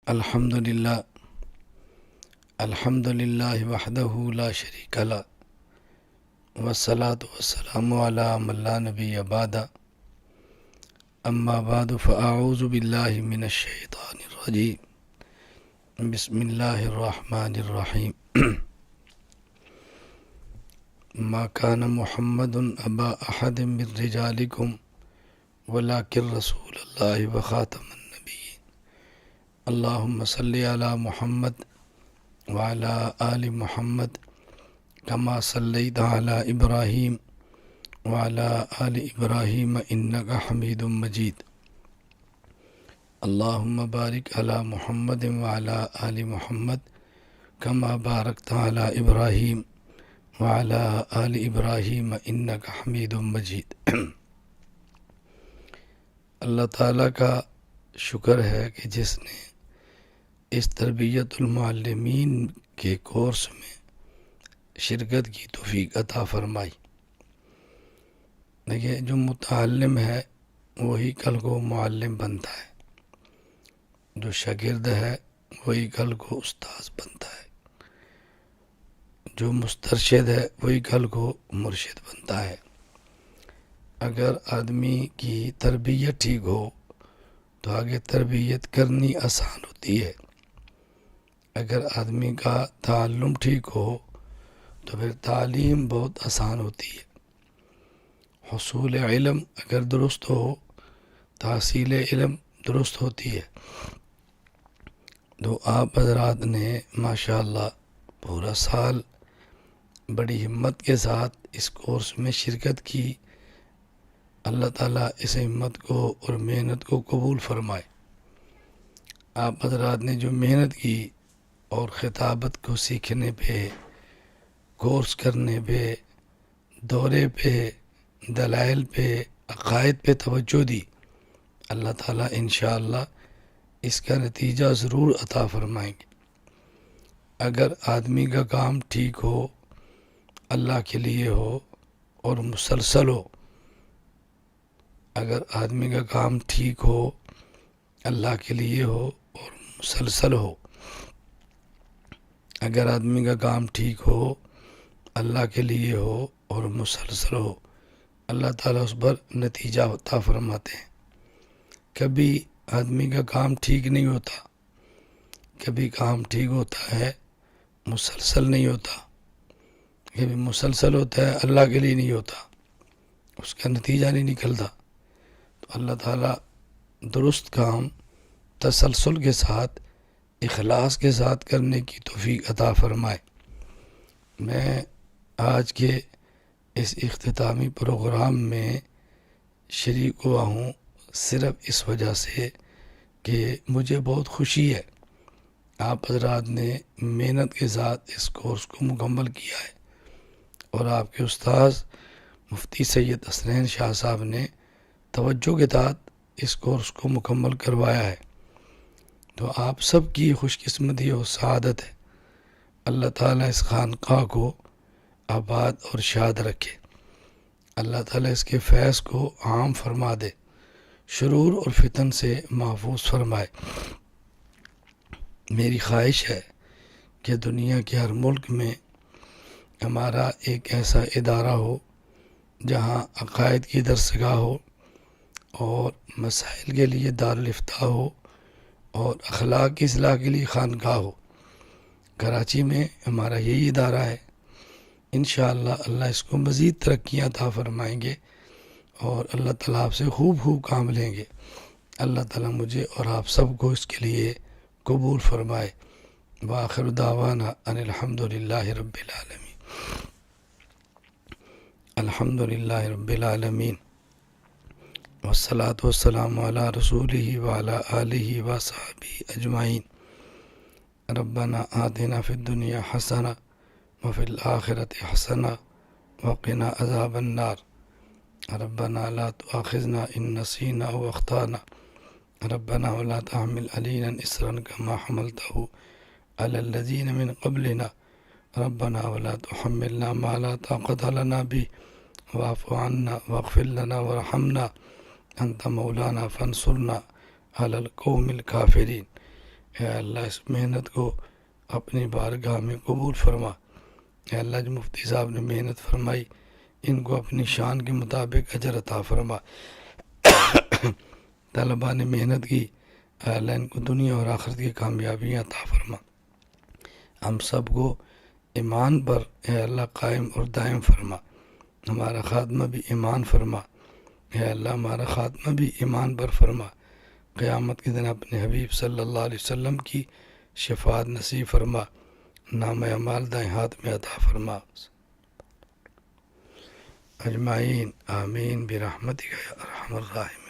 الحمدللہ الحمدللہ وحدہ لا شریک لہ والصلاة والسلام علی من لا نبی بعد اما بعد فاعوذ باللہ من الشیطان الرجیم بسم اللہ الرحمن الرحیم ما کان محمد ابا احد من رجالکم ولکن رسول اللہ وخاتم النبیین اللہم صلی علی محمد وعلی آل محمد کما صلیت علی ابراہیم وعلی آل ابراہیم انکا حمید مجید اللہم بارک علی محمد وعلی آل محمد کما بارکت علی ابراہیم وعلی آل ابراہیم انکا حمید مجید۔ اللہ تعالیٰ کا شکر ہے کہ جس نے اس تربیت المعلمین کے کورس میں شرکت کی توفیق عطا فرمائی۔ دیکھیے، جو متعلم ہے وہی کل کو معلم بنتا ہے، جو شاگرد ہے وہی کل کو استاذ بنتا ہے، جو مسترشد ہے وہی کل کو مرشد بنتا ہے۔ اگر آدمی کی تربیت ٹھیک ہو تو آگے تربیت کرنی آسان ہوتی ہے، اگر آدمی کا تعلم ٹھیک ہو تو پھر تعلیم بہت آسان ہوتی ہے۔ حصول علم اگر درست ہو، تحصیل علم درست ہوتی ہے۔ تو آپ حضرات نے ماشاءاللہ پورا سال بڑی ہمت کے ساتھ اس کورس میں شرکت کی۔ اللہ تعالیٰ اس ہمت کو اور محنت کو قبول فرمائے۔ آپ حضرات نے جو محنت کی اور خطابت کو سیکھنے پہ، کورس کرنے پہ، دورے پہ، دلائل پہ، عقائد پہ توجہ دی، اللہ تعالیٰ انشاءاللہ اس کا نتیجہ ضرور عطا فرمائیں گے۔ اگر آدمی کا کام ٹھیک ہو، اللہ کے لیے ہو اور مسلسل ہو، اگر آدمی کا کام ٹھیک ہو، اللہ کے لیے ہو اور مسلسل ہو، اگر آدمی کا کام ٹھیک ہو، اللہ کے لیے ہو اور مسلسل ہو، اللہ تعالیٰ اس پر نتیجہ عطا فرماتے ہیں۔ کبھی آدمی کا کام ٹھیک نہیں ہوتا، کبھی کام ٹھیک ہوتا ہے مسلسل نہیں ہوتا، کبھی مسلسل ہوتا ہے اللہ کے لیے نہیں ہوتا، اس کا نتیجہ نہیں نکلتا۔ تو اللہ تعالیٰ درست کام تسلسل کے ساتھ، اخلاص کے ساتھ کرنے کی توفیق عطا فرمائے۔ میں آج کے اس اختتامی پروگرام میں شریک ہوا ہوں صرف اس وجہ سے کہ مجھے بہت خوشی ہے آپ حضرات نے محنت کے ساتھ اس کورس کو مکمل کیا ہے، اور آپ کے استاذ مفتی سید حسنین شاہ صاحب نے توجہ کے ساتھ اس کورس کو مکمل کروایا ہے۔ تو آپ سب کی خوش قسمتی اور سعادت ہے۔ اللہ تعالیٰ اس خانقاہ کو آباد اور شاد رکھے، اللہ تعالیٰ اس کے فیض کو عام فرما دے، شرور اور فتن سے محفوظ فرمائے۔ میری خواہش ہے کہ دنیا کے ہر ملک میں ہمارا ایک ایسا ادارہ ہو جہاں عقائد کی درسگاہ ہو اور مسائل کے لیے دارالافتاء ہو اور اخلاق کی اصلاح کے لیے خانقاہ ہو۔ کراچی میں ہمارا یہی ادارہ ہے۔ انشاءاللہ اللہ اس کو مزید ترقیاں عطا فرمائیں گے اور اللہ تعالیٰ آپ سے خوب خوب کام لیں گے۔ اللہ تعالیٰ مجھے اور آپ سب کو اس کے لیے قبول فرمائے۔ وآخر دعوانا ان الحمدللہ رب العالمین۔ الحمدللہ رب العالمین والصلاة والسلام علی رسولہ وعلی آلہ وصحبہ اجمعین۔ ربنا آتنا فی الدنیا حسنہ وفی الآخرۃ حسنہ وقنا عذاب النار۔ ربنا لا تؤاخذنا ان نسینا او اخطانا، ربنا ولا تحمل علینا اصرا کما حملته علی الذین من قبلنا، ربنا ولا تحملنا ما لا طاقة لنا به واعف عنا واغفر لنا وارحمنا انت مولانا فانصرنا علی القوم الکافرین۔ اے اللہ اس محنت کو اپنی بارگاہ میں قبول فرما۔ اے اللہ جو مفتی صاحب نے محنت فرمائی ان کو اپنی شان کے مطابق اجر عطا فرما۔ طلباء نے محنت کی، اے اللہ ان کو دنیا اور آخرت کی کامیابیاں عطا فرما۔ ہم سب کو ایمان پر اے اللہ قائم اور دائم فرما، ہمارا خاتمہ بھی ایمان فرما۔ اے اللہ ہمارا خاتمہ بھی ایمان پر فرما، قیامت کے دن اپنے حبیب صلی اللہ علیہ وسلم کی شفاعت نصیب فرما، نام اعمال دائیں ہاتھ میں عطا فرما۔ اجمعین آمین برحمتک یا ارحم الراحمین۔